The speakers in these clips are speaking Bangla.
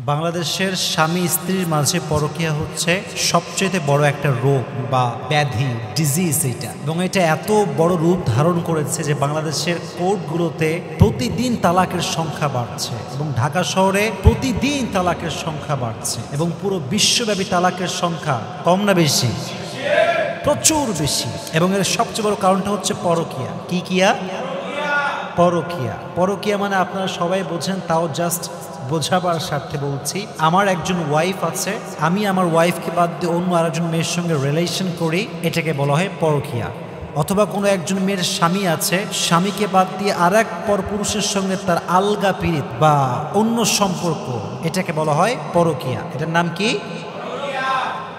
বাংলাদেশের স্বামী স্ত্রীর মাঝে পরকীয়া হচ্ছে সবচেয়ে বড় একটা রোগ বা ব্যাধি, ডিজিজ এটা। এবং এটা এত বড় রূপ ধারণ করেছে যে বাংলাদেশের কোর্টগুলোতে প্রতিদিন তালাকের সংখ্যা বাড়ছে এবং ঢাকা শহরে প্রতিদিন তালাকের সংখ্যা বাড়ছে এবং পুরো বিশ্বব্যাপী তালাকের সংখ্যা কম না বেশি? প্রচুর বেশি। এবং এর সবচেয়ে বড় কারণটা হচ্ছে পরকীয়া। কি কিয়া? পরকীয়া। পরকীয়া মানে আপনারা সবাই বোঝেন, তাও জাস্ট বোঝাবার স্বার্থে বলছি। আমার একজন ওয়াইফ আছে, আমি আমার ওয়াইফকে বাদ দিয়ে অন্য আরেকজন মেয়ের সঙ্গে রিলেশন করি, এটাকে বলা হয় পরকীয়া। অথবা কোনো একজন মেয়ের স্বামী আছে, স্বামীকে বাদ দিয়ে আর এক পরপুরুষের সঙ্গে তার আলগা পীড়িত বা অন্য সম্পর্ক, এটাকে বলা হয় পরকীয়া। এটার নাম কি?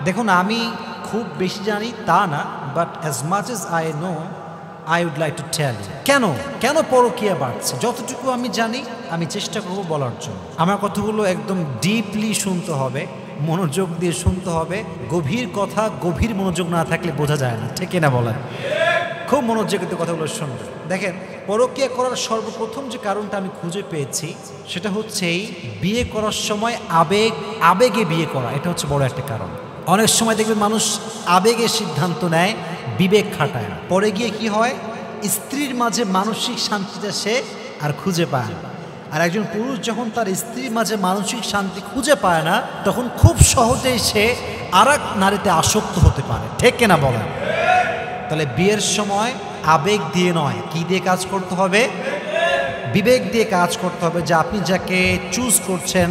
দেখুন, আমি খুব বেশি জানি তা না, but as much as I no I would like to tell you কেন পরকীয়া বাড়ছে। যতটুকু আমি জানি আমি চেষ্টা করব বলার জন্য। আমার কথাগুলো একদম ডিপলি শুনতে হবে, মনোযোগ দিয়ে শুনতে হবে। গভীর কথা গভীর মনোযোগ না থাকলে বোঝা যায় না, ঠিক না বলেন? খুব মনোযোগ দিয়ে কথাগুলো শুনবে। দেখেন, পরকীয়া করার সর্বপ্রথম যে কারণটা আমি খুঁজে পেয়েছি সেটা হচ্ছে এই বিয়ে করার সময় আবেগে বিয়ে করা। এটা হচ্ছে বড় একটা কারণ। অনেক সময় দেখবেন মানুষ আবেগে সিদ্ধান্ত নেয়, বিবেক খাটায় না। পরে গিয়ে কি হয়, স্ত্রীর মাঝে মানসিক শান্তিটা সে আর খুঁজে পায় না। আর একজন পুরুষ যখন তার স্ত্রীর মাঝে মানসিক শান্তি খুঁজে পায় না, তখন খুব সহজেই সে আর এক নারীতে আসক্ত হতে পারে, ঠিক কিনা বলেন? তাহলে বিয়ের সময় আবেগ দিয়ে নয়, কি দিয়ে কাজ করতে হবে? বিবেক দিয়ে কাজ করতে হবে। যে আপনি যাকে চুজ করছেন,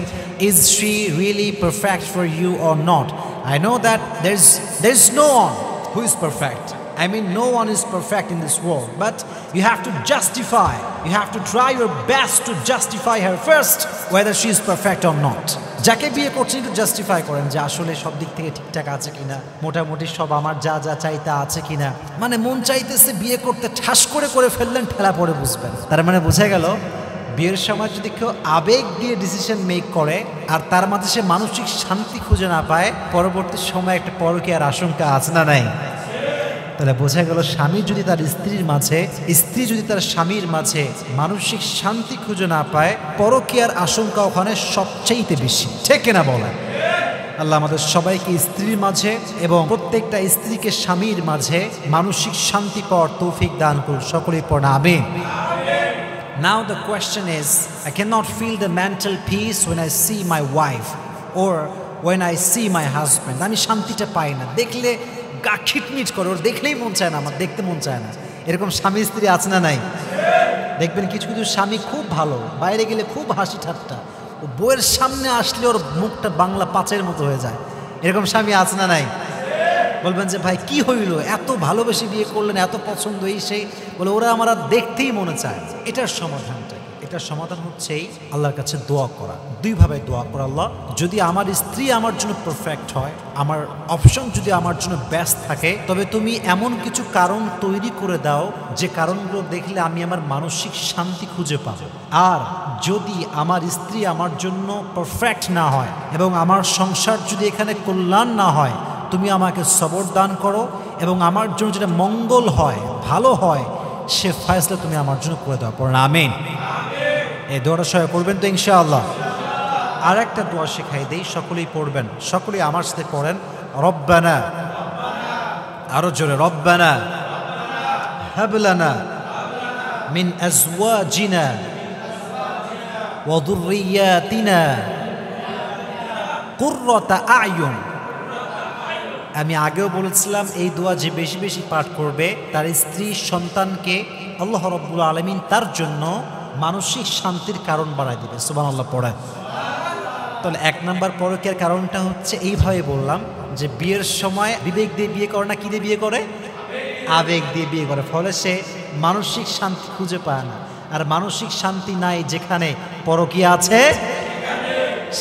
is she really perfect for you or not? I know that there's no one who is perfect. I mean, no one is perfect in this world. But you have to justify. You have to try your best to justify her first, whether she is perfect or not. যাকে বিয়ে করছেন একটু জাস্টিফাই করেন যে আসলে সব দিক থেকে ঠিকঠাক আছে কিনা, মোটামুটি সব আমার যা যা চাইতে আছে কিনা। মানে মন চাইতেছে বিয়ে করতে, ঠাস করে ফেললেন, ঠেলা পরে বুঝবেন। তার মানে বোঝা গেল, বিয়ের সময় যদি কেউ আবেগ দিয়ে ডিসিশন মেক করে আর তার মাঝে সে মানসিক শান্তি খুঁজে না পায়, পরবর্তী সময় একটা পরকীয়ার আশঙ্কা আছে না নাই? তাহলে বোঝা গেল, স্বামী যদি তার স্ত্রীর মাঝে, স্ত্রী যদি তার স্বামীর মাঝে মানসিক শান্তি খুঁজে না পায়, পরকীয়ার আশঙ্কা ওখানে সবচেয়ে বেশি, ঠিক কিনা বলেন? আল্লাহ আমাদের সবাইকে স্ত্রীর মাঝে এবং প্রত্যেকটা স্ত্রীকে স্বামীর মাঝে মানসিক শান্তি পাওয়ার তৌফিক দান করুন। সকলেই পড়া আমিন। Now the question is, I cannot feel the mental peace when I see my wife or when I see my husband. আমি শান্তিটা পাই না, দেখলে গা খিটমিট করে, ওর দেখলেই মন চায় না, আমার দেখতে মন চায় না। এরকম স্বামী স্ত্রী আছে না নাই? দেখবেন কিছু কিছু স্বামী খুব ভালো, বাইরে গেলে খুব হাসি ঠাট্টা, ও বউয়ের সামনে আসলে ওর মুখটা বাংলা পাঁচের মতো হয়ে যায়। এরকম স্বামী আছে না নাই? বলবেন যে ভাই কি হইল, এত ভালোবেসে বিয়ে করলেন, এত পছন্দ, এই সেই, বলে ওরা আমার দেখতেই মনে চায়। এটার সমাধানটা, এটার সমাধান হচ্ছে আল্লাহর কাছে দোয়া করা। দুইভাবে দোয়া করা, আল্লাহ যদি আমার স্ত্রী আমার জন্য পারফেক্ট হয়, আমার অপশন যদি আমার জন্য বেস্ট থাকে, তবে তুমি এমন কিছু কারণ তৈরি করে দাও যে কারণগুলো দেখলে আমি আমার মানসিক শান্তি খুঁজে পাবো। আর যদি আমার স্ত্রী আমার জন্য পারফেক্ট না হয় এবং আমার সংসার যদি এখানে কল্যাণ না হয়, তুমি আমাকে সবর দান করো এবং আমার জন্য যেটা মঙ্গল হয়, ভালো হয়, সে ফয়সালা তুমি আমার জন্য করে দাও। পড়েন আমিন। এই দোয়াটা সবাই করবেন তো ইনশাআল্লাহ। আর একটা দোয়া শেখাই দেই, সকলেই পড়বেন, সকলেই আমার সাথে পড়েন। রব্বানা, আরো জোরে, রব্বানা হাব লানা মিন আজওয়াজিনা ওয়া যুররিয়াতিনা কুররাতা আয়ুন। আমি আগেও বলেছিলাম, এই দোয়া যে বেশি বেশি পাঠ করবে, তার স্ত্রী সন্তানকে আল্লাহ রাব্বুল আলামিন তার জন্য মানসিক শান্তির কারণ বানায় দিবে। সুবহানাল্লাহ পড়ে। তাহলে এক নাম্বার পরকীয়ার কারণটা হচ্ছে এইভাবে বললাম যে বিয়ের সময় বিবেক দিয়ে বিয়ে করে না, কি দিয়ে বিয়ে করে? আবেগ দিয়ে বিয়ে করে। ফলে সে মানসিক শান্তি খুঁজে পায় না। আর মানসিক শান্তি নাই যেখানে পরকীয়া আছে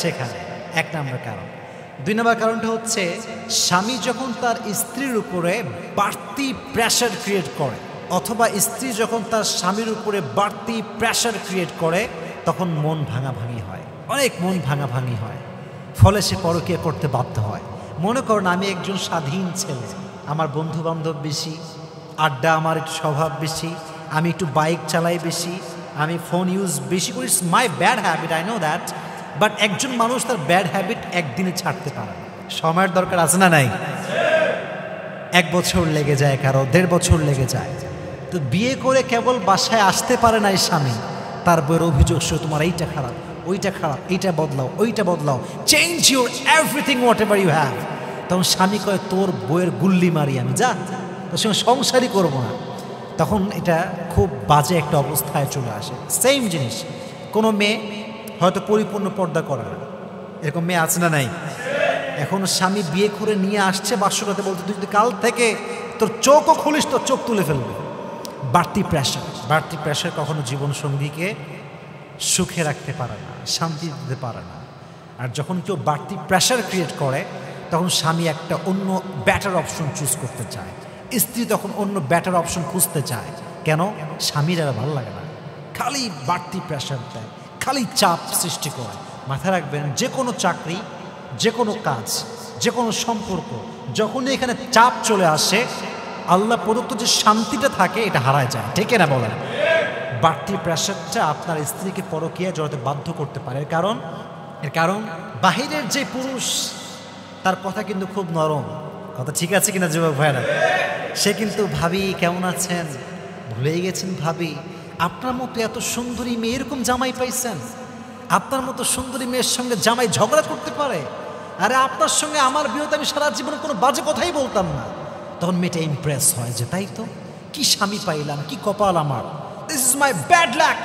সেখানে, এক নাম্বার কারণ। দুই নম্বর কারণটা হচ্ছে, স্বামী যখন তার স্ত্রীর উপরে বাড়তি প্রেশার ক্রিয়েট করে, অথবা স্ত্রী যখন তার স্বামীর উপরে বাড়তি প্রেশার ক্রিয়েট করে, তখন মন ভাঙাভাঙি হয়, অনেক মন ভাঙাভাঙি হয়। ফলে সে পরকীয়া করতে বাধ্য হয়। মনে করেন আমি একজন স্বাধীন ছেলে, আমার বন্ধু বান্ধব বেশি, আড্ডা আমার একটু স্বভাব বেশি, আমি একটু বাইক চালাই বেশি, আমি ফোন ইউজ বেশি করি, it's my bad habit, I know that, but একজন মানুষ তার ব্যাড হ্যাবিট একদিনে ছাড়তে পারে না, সময়ের দরকার আছে না নাই? 1 বছর লেগে যায়, কারো 1.5 বছর লেগে যায়। তো বিয়ে করে কেবল বাসায় আসতে পারে না এই স্বামী, তার বইয়ের অভিযোগ সে তোমার এইটা খারাপ, ওইটা খারাপ, এইটা বদলাও, ওইটা বদলাও, change your everything whatever you have. তখন স্বামী কয় তোর বইয়ের গুল্লি মারি আমি, যা তোর সঙ্গে সংসারই করবো না। তখন এটা খুব বাজে একটা অবস্থায় চলে আসে। সেম জিনিস, কোনো মেয়ে হয়তো পরিপূর্ণ পর্দা করে না, এরকম মেয়ে আছে না নাই? এখন স্বামী বিয়ে করে নিয়ে আসছে বাসরাতে, বলতে তুই যদি কাল থেকে তোর চোখও খুলিস তোর চোখ তুলে ফেলবে। বাড়তি প্রেশার কখনো জীবন সঙ্গীকে সুখে রাখতে পারে না, শান্তি দিতে পারে না। আর যখন কেউ বাড়তি প্রেশার ক্রিয়েট করে তখন স্বামী একটা অন্য বেটার অপশন চুজ করতে চায়, স্ত্রী তখন অন্য বেটার অপশন খুঁজতে চায়। কেন? স্বামীর আর ভালো লাগে না, খালি বাড়তি প্রেশার দেয়, খালি চাপ সৃষ্টি করে। মাথায় রাখবেন, যে কোনো চাকরি, যে কোনো কাজ, যে কোনো সম্পর্ক, যখনই এখানে চাপ চলে আসে আল্লাহ প্রদত্ত যে শান্তিটা থাকে এটা হারায় যায়, ঠিক না বলেন? বাড়তি প্রেশারটা আপনার স্ত্রীকে পরকীয়া জড়াতে বাধ্য করতে পারে। এর কারণ বাহিরের যে পুরুষ তার কথা কিন্তু খুব নরম, কথা ঠিক আছে কিনা যুবক ভাইরা? সে কিন্তু ভাবি কেমন আছেন, ভুলেই গেছেন ভাবি, আপনার মতো এত সুন্দরী মেয়ে এরকম জামাই পাইছেন, আপনার মতো সুন্দরী মেয়ের সঙ্গে জামাই ঝগড়া করতে পারে, আরে আপনার সঙ্গে আমার বিয়েতে আমি সারা জীবনে কোনো বাজে কথাই বলতাম না। তখন মেয়েটা ইমপ্রেস হয় যে তাই তো, কি স্বামী পাইলাম, কি কপাল আমার, this is my bad luck,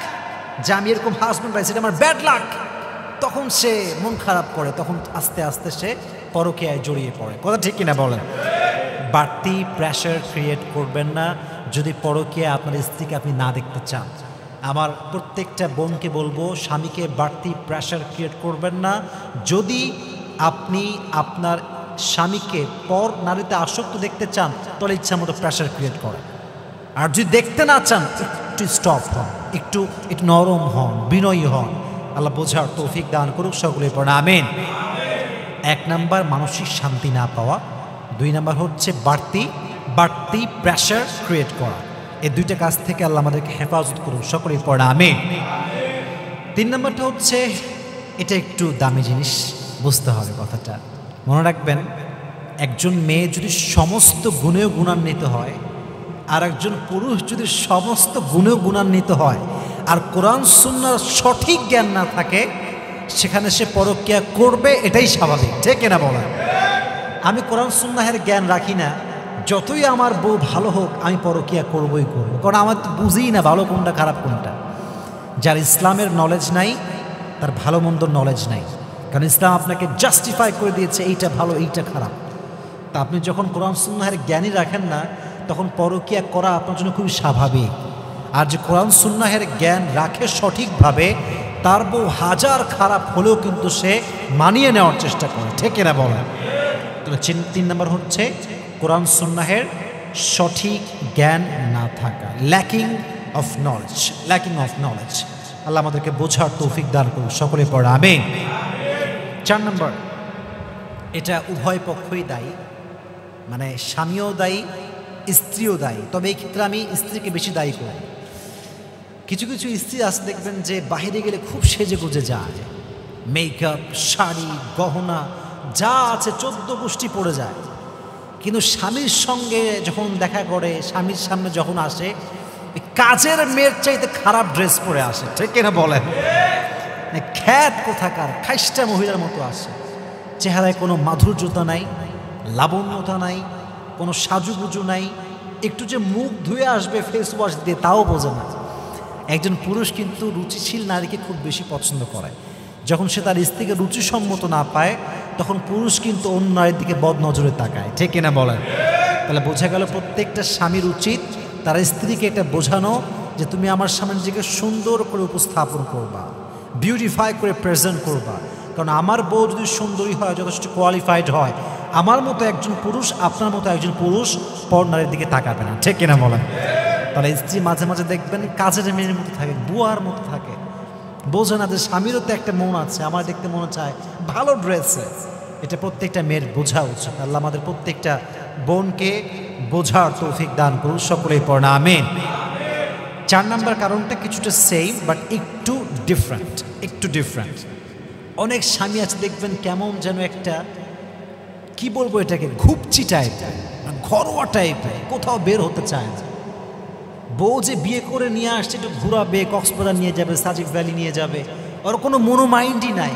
যে আমি এরকম হাজব্যান্ড পাইছি এটা আমার ব্যাড লাক। তখন সে মন খারাপ করে, তখন আস্তে আস্তে সে পরকীয়ায় জড়িয়ে পড়ে, কথা ঠিক কিনা বলেন? বাড়তি প্রেশার ক্রিয়েট করবেন না যদি পরকীয়া আপনার স্ত্রীকে আপনি না দেখতে চান। আমার প্রত্যেকটা বোনকে বলবো, স্বামীকে বাড়তি প্রেশার ক্রিয়েট করবেন না যদি আপনি আপনার স্বামীকে পর নারীতে আসক্ত দেখতে চান, তাহলে ইচ্ছা মতো প্রেশার ক্রিয়েট করেন। আর যদি দেখতে না চান একটু স্টপ হন, একটু নরম হন, বিনয়ী হন। আল্লাহ বোঝার তৌফিক দান করুক সকলে পড়ে আমিন। 1 নাম্বার মানসিক শান্তি না পাওয়া, 2 নাম্বার হচ্ছে বাড়তি প্রেশার ক্রিয়েট করা। এই 2টা কাজ থেকে আল্লাহ আমাদেরকে হেফাজত করুন সকলে পড়ে আমিন। 3 নাম্বারটা হচ্ছে, এটা একটু দামি জিনিস, বুঝতে হবে কথাটা, মনে রাখবেন। একজন মেয়ে যদি সমস্ত গুণেও গুণান্বিত হয়, আর একজন পুরুষ যদি সমস্ত গুণেও গুণান্বিত হয়, আর কোরআন সুন্নাহর সঠিক জ্ঞান না থাকে, সেখানে সে পরকীয়া করবে, এটাই স্বাভাবিক, ঠিক না বলেন? আমি কোরআন সুন্নাহের জ্ঞান রাখি না, যতই আমার বউ ভালো হোক আমি পরকীয়া করবই করবো, কারণ আমার তো বুঝিই না ভালো কোনটা খারাপ কোনটা। যার ইসলামের নলেজ নাই তার ভালো মন্দর নলেজ নাই, কারণ ইসলাম আপনাকে জাস্টিফাই করে দিয়েছে এইটা ভালো এইটা খারাপ। তা আপনি যখন কোরআন সুন্নাহের জ্ঞানই রাখেন না, তখন পরকীয়া করা আপনার জন্য খুবই স্বাভাবিক। আর যে কোরআন সুন্নাহের জ্ঞান রাখে সঠিকভাবে, তার বউ হাজার খারাপ হলেও কিন্তু সে মানিয়ে নেওয়ার চেষ্টা করে, ঠিক না বলেন? তাহলে 3 নাম্বার হচ্ছে কোরআন সুন্নাহের সঠিক জ্ঞান না থাকা, ল্যাকিং অফ নলেজ। আল্লাহ আমাদেরকে বোঝার তৌফিক দান করুন সকলে পড়ে আমিন। 4 নাম্বার, এটা উভয় পক্ষই দায়ী, মানে স্বামীও দায়ী স্ত্রীও দায়ী, তবে এই ক্ষেত্রে আমি স্ত্রীকে বেশি দায়ী করি। কিছু কিছু স্ত্রী আছে দেখবেন যে বাইরে গেলে খুব সেজে গুজে যায়, মেকআপ, শাড়ি, গহনা যা আছে 14 গোষ্ঠী পড়ে যায়, কিন্তু স্বামীর সঙ্গে যখন দেখা করে, স্বামীর সামনে যখন আসে, কাজের মেয়ের চাইতে খারাপ ড্রেস পরে আসে, ঠিক কিনা বলেন? খ্যাত কোথাকার খাইস্টা মহিলার মতো আসে, চেহারায় কোনো মাধুর্যতা নাই, লাবণ্যতা নাই, কোনো সাজুগুজু নাই, একটু যে মুখ ধুয়ে আসবে ফেস ওয়াশ দিয়ে তাও বোঝে না। একজন পুরুষ কিন্তু রুচিশীল নারীকে খুব বেশি পছন্দ করে। যখন সে তার স্ত্রীকে রুচিসম্মত না পায়, তখন পুরুষ কিন্তু অন্য নারীর দিকে বদ নজরে তাকায়, ঠিক কিনা বলেন? তাহলে বোঝা গেল প্রত্যেকটা স্বামীর উচিত তার স্ত্রীকে এটা বোঝানো যে তুমি আমার সামনে নিজেকে সুন্দর করে উপস্থাপন করবা, বিউটিফাই করে প্রেজেন্ট করবা, কারণ আমার বউ যদি সুন্দরী হয়, যথেষ্ট কোয়ালিফাইড হয়, আমার মতো একজন পুরুষ, আপনার মতো একজন পুরুষ পর নারীর দিকে তাকাবে না, ঠিক কিনা বলেন? তাহলে স্ত্রী মাঝে মাঝে দেখবেন কাজের মেয়ের মতো থাকে, বুয়ার মতো থাকে, বোঝে না যে স্বামীরও তো একটা মন আছে, আমার দেখতে মনে চায় ভালো ড্রেসে। এটা প্রত্যেকটা মেয়ের বোঝা উচিত। আল্লাহ আমাদের প্রত্যেকটা বোনকে বোঝার তৌফিক দান করুন সকলেই পড়না আমিন। 4 নাম্বার কারণটা কিছুটা সেম বাট একটু ডিফারেন্ট। অনেক স্বামী আছে দেখবেন কেমন যেন একটা কি বলবো এটাকে ঘুপচি টাইপের, ঘরোয়া টাইপের, কোথাও বের হতে চায় না। বউ যে বিয়ে করে নিয়ে আসছে একটু ঘুরাবে, কক্সবাজার নিয়ে যাবে, সাজিক ভ্যালি নিয়ে যাবে, ওর কোনো মনোমাইন্ডই নাই।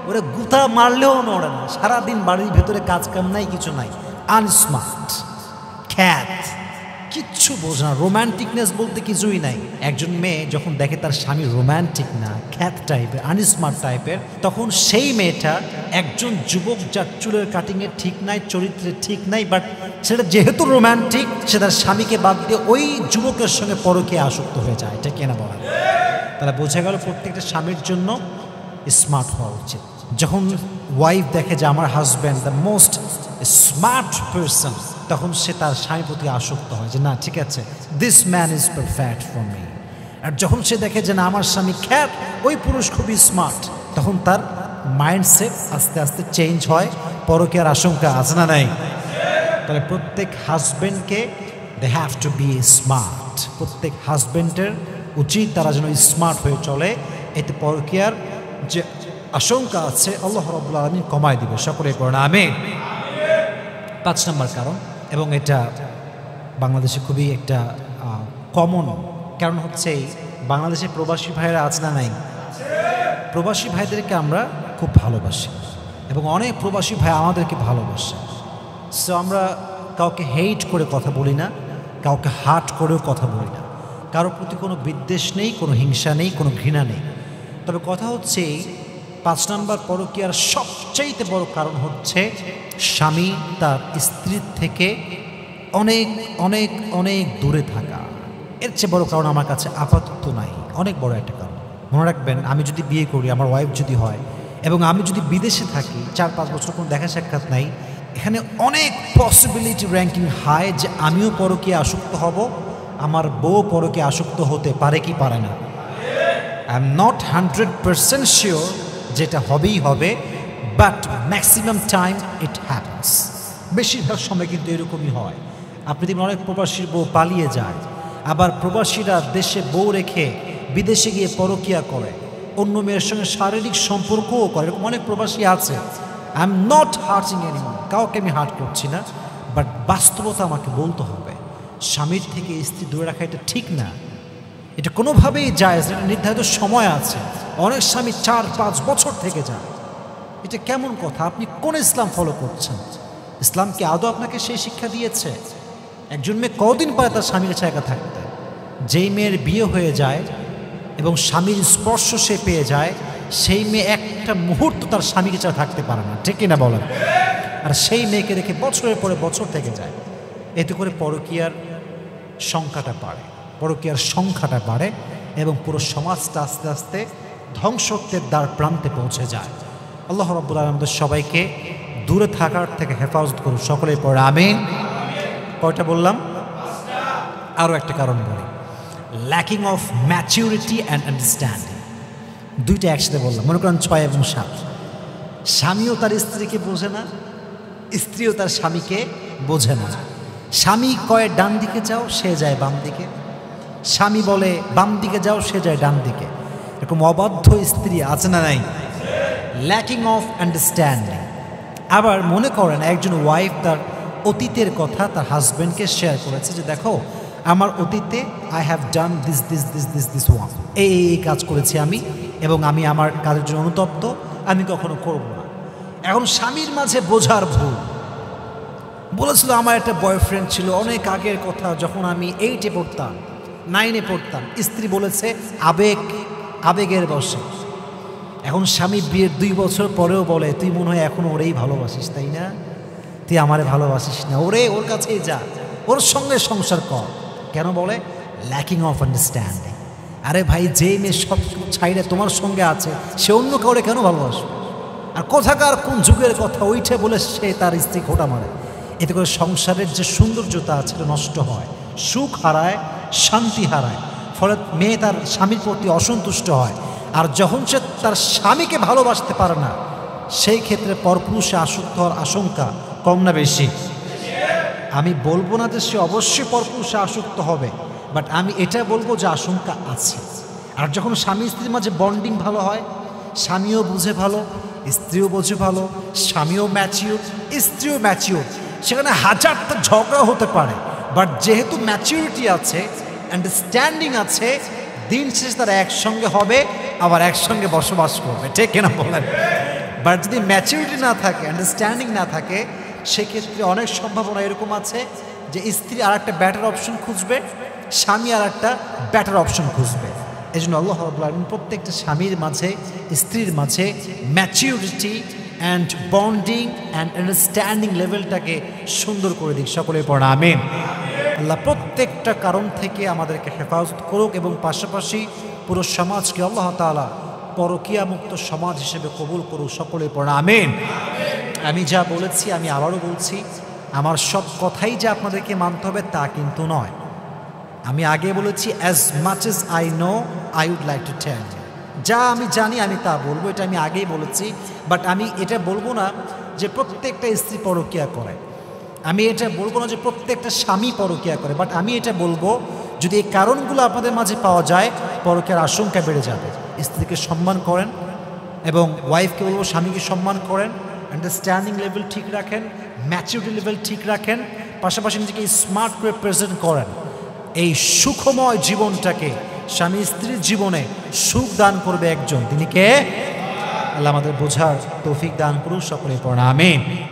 ওরা গুতা মারলেও নড়ে না, সারাদিন বাড়ির ভেতরে কাজ কাম নাই, কিছু নাই, আনস্মার্ট, খ্যাত, কিচ্ছু বোঝে না, রোম্যান্টিকনেস বলতে কিছুই নাই। একজন মেয়ে যখন দেখে তার স্বামী রোম্যান্টিক না, খ্যাত টাইপের, আনস্মার্ট টাইপের, তখন সেই মেয়েটা একজন যুবক যার চুলের কাটিংয়ে ঠিক নাই, চরিত্রে ঠিক নাই, বাট সেটা যেহেতু রোম্যান্টিক, সে তার স্বামীকে বাদ দিয়ে ওই যুবকের সঙ্গে পরকীয়া আসক্ত হয়ে যায়। এটা কেনা বলা, তাহলে বোঝা গেল প্রত্যেকটা স্বামীর জন্য স্মার্ট হওয়া উচিত। যখন ওয়াইফ দেখে যে আমার husband the most smart person, তখন সে তার স্বামীর প্রতি আসক্ত হয় যে না ঠিক আছে, this man is perfect for me. আর যখন সে দেখে যে না আমার স্বামী খ্যাত, ওই পুরুষ খুবই স্মার্ট, তখন তার মাইন্ডসেট আস্তে আস্তে চেঞ্জ হয়। পরকীয়ার আশঙ্কা আছে না নাই? তাহলে প্রত্যেক হাজব্যান্ডকে they have to be smart. প্রত্যেক হাজব্যান্ডের উচিত তারা যেন স্মার্ট হয়ে চলে, এতে পরকীয়ার যে আশঙ্কা আছে আল্লাহ রাব্বুল আলামিন কমায় দিবে। সকলে পড়েন আমিন। 5 নম্বর কারণ, এবং এটা বাংলাদেশে খুবই একটা কমন কারণ হচ্ছে বাংলাদেশে প্রবাসী ভাইয়েরা আছে না নাই? প্রবাসী ভাইদেরকে আমরা খুব ভালোবাসি এবং অনেক প্রবাসী ভাই আমাদেরকে ভালোবাসে। সো আমরা কাউকে হেইট করে কথা বলি না, কাউকে হার্ট করেও কথা বলি না, কারোর প্রতি কোনো বিদ্বেষ নেই, কোনো হিংসা নেই, কোনো ঘৃণা নেই। তবে কথা হচ্ছে 5 নম্বর পরকীয়ার সবচাইতে বড় কারণ হচ্ছে স্বামী তার স্ত্রীর থেকে অনেক অনেক অনেক দূরে থাকা। এর চেয়ে বড় কারণ আমার কাছে আপাতত নাই, অনেক বড় একটা কারণ। মনে রাখবেন, আমি যদি বিয়ে করি, আমার ওয়াইফ যদি হয় এবং আমি যদি বিদেশে থাকি 4-5 বছর কোনো দেখা সাক্ষাৎ নাই, এখানে অনেক পসিবিলিটি র্যাঙ্কিং হাই যে আমিও পরকীয়া আসক্ত হব, আমার বউ পরকীয়া আসক্ত হতে পারে কি পারে না। আই এম নট 100% শিওর যেটা হবেই হবে, but maximum time it happens. বেশিরভাগ সময় কিন্তু এরকমই হয়। আপনি দেখবেন অনেক প্রবাসীর বউ পালিয়ে যায়, আবার প্রবাসীরা দেশে বউ রেখে বিদেশে গিয়ে পরকীয়া করে, অন্য মেয়ের সঙ্গে শারীরিক সম্পর্কও করে, এরকম অনেক প্রবাসী আছে। I am not hurting anyone, কাউকে আমি হার্ট করছি না, বাট বাস্তবতা আমাকে বলতে হবে, স্বামীর থেকে স্ত্রী দূরে রাখা এটা ঠিক না, এটা কোনোভাবেই জায়েজ, এটা নির্ধারিত সময় আছে। অনেক স্বামী 4-5 বছর থেকে যায়, এটা কেমন কথা? আপনি কোন ইসলাম ফলো করছেন? ইসলাম কি আদৌ আপনাকে সেই শিক্ষা দিয়েছে? একজন মেয়ে কদিন পারে তার স্বামীর কাছে একা থাকতে? যেই মেয়ের বিয়ে হয়ে যায় এবং স্বামীর স্পর্শ সে পেয়ে যায়, সেই মেয়ে একটা মুহূর্ত তার স্বামীকে ছাড়া থাকতে পারে না, ঠিক কিনা বলেন? আর সেই মেয়েকে রেখে বছরের পরে বছর থেকে যায়। এতে করে পরকীয়ার সংখ্যাটা বাড়ে, পরকীয়ার সংখ্যাটা বাড়ে এবং পুরো সমাজটা আস্তে আস্তে ধ্বংসত্বের দ্বার প্রান্তে পৌঁছে যায়। আল্লাহ রাব্বুল আলামিন আমাদের সবাইকে দূরে থাকার থেকে হেফাজত করুন। সকলেই পড়ে আমিন। কয়টা বললাম? আরও একটা কারণ বলি, lacking of maturity and understanding. দুইটা একসাথে বললাম। মনে করেন 6 এবং 7। স্বামীও তার স্ত্রীকে বোঝে না, স্ত্রীও তার স্বামীকে বোঝে না। স্বামী কয়ে ডান দিকে যাও, সে যায় বাম দিকে। স্বামী বলে বাম দিকে যাও, সে যায় ডান দিকে। এরকম অবাধ্য স্ত্রী আছে না নাই? Lacking of understanding. আবার মনে করেন একজন ওয়াইফ তার অতীতের কথা তার হাজব্যান্ডকে শেয়ার করেছে যে দেখো আমার অতীতে I have done this this this this this one, এই কাজ করেছি আমি এবং আমি আমার কাজের জন্য অনুতপ্ত, আমি কখনো করব না। এখন স্বামীর মাঝে বোঝার ভুল, বলেছিল আমার একটা বয়ফ্রেন্ড ছিল অনেক আগের কথা, যখন আমি 8-এ পড়তাম, 9-এ পড়তাম। স্ত্রী বলেছে আবেগের বশে। এখন স্বামী বিয়ের 2 বছর পরেও বলে তুই মনে হয় এখন ওরেই ভালোবাসিস, তাই না? তুই আমারে ভালোবাসিস না, ওর কাছেই যা, ওর সঙ্গে সংসার কর। কেন বলে? Lacking of understanding. আরে ভাই, যে মেয়ে সব ছাইড়ে তোমার সঙ্গে আছে, সে অন্য কাউরে কেন ভালোবাসবে? আর কোথাকার কোন যুগের কথা ওইটা বলে সে তার স্ত্রী খোঁটা মারে। এতে করে সংসারের যে সৌন্দর্যতা আছে নষ্ট হয়, সুখ হারায়, শান্তি হারায়, ফলে মেয়ে তার স্বামীর প্রতি অসন্তুষ্ট হয়। আর যখন সে তার স্বামীকে ভালোবাসতে পারে না, সেই ক্ষেত্রে পরপুরুষে আসক্ত হওয়ার আশঙ্কা কম না বেশি? আমি বলবো না যে সে অবশ্যই পরপুরুষে আসক্ত হবে, বাট আমি এটা বলবো যে আশঙ্কা আছে। আর যখন স্বামী স্ত্রীর মাঝে বন্ডিং ভালো হয়, স্বামীও বুঝে ভালো, স্ত্রীও বোঝে ভালো, স্বামীও ম্যাচিওর, স্ত্রীও ম্যাচিওর। সেখানে হাজারটা ঝগড়া হতে পারে, বাট যেহেতু ম্যাচিউরিটি আছে, আন্ডারস্ট্যান্ডিং আছে, দিন শেষে তারা একসঙ্গে হবে, আবার একসঙ্গে বসবাস করবে, ঠিক কিনা বলেন? বাট যদি ম্যাচিউরিটি না থাকে, আন্ডারস্ট্যান্ডিং না থাকে, সেক্ষেত্রে অনেক সম্ভাবনা এরকম আছে যে স্ত্রী আর একটা ব্যাটার অপশন খুঁজবে, স্বামী আর একটা ব্যাটার অপশন খুঁজবে। এই জন্য আল্লাহ রাব্বুল আলামিন প্রত্যেকটা স্বামীর মাঝে, স্ত্রীর মাঝে maturity and bonding and understanding লেভেলটাকে সুন্দর করে দিক। সকলে পড়া আমিন। আল্লাহ প্রত্যেকটা কারণ থেকে আমাদেরকে হেফাজত করুক এবং পাশাপাশি পুরো সমাজকে আল্লাহ তাআলা পরকীয়া মুক্ত সমাজ হিসেবে কবুল করুক। সকলে পড়া আমিন। আমি যা বলেছি আমি আবারও বলছি, আমার সব কথাই যে আপনাদেরকে মানতে হবে তা কিন্তু নয়। আমি আগে বলেছি as much as I know I would like to tell, যা আমি জানি আমি তা বলবো, এটা আমি আগেই বলেছি। বাট আমি এটা বলবো না যে প্রত্যেকটা স্ত্রী পরকীয়া করে, আমি এটা বলবো না যে প্রত্যেকটা স্বামী পরকীয়া করে, বাট আমি এটা বলবো যদি এই কারণগুলো আপনাদের মাঝে পাওয়া যায়, পরকীয়ার আশঙ্কা বেড়ে যাবে। স্ত্রীকে সম্মান করেন এবং ওয়াইফকে বলবো স্বামীকে সম্মান করেন, আন্ডারস্ট্যান্ডিং লেভেল ঠিক রাখেন, ম্যাচুরিটি লেভেল ঠিক রাখেন, পাশাপাশি নিজেকে স্মার্ট করে প্রেজেন্ট করেন। এই সুখময় জীবনটাকে স্বামী স্ত্রীর জীবনে সুখ দান করবে একজন, তিনি কে? আল্লাহ আমাদের বোঝার তৌফিক দান করুন। সকলে পড়া আমিন।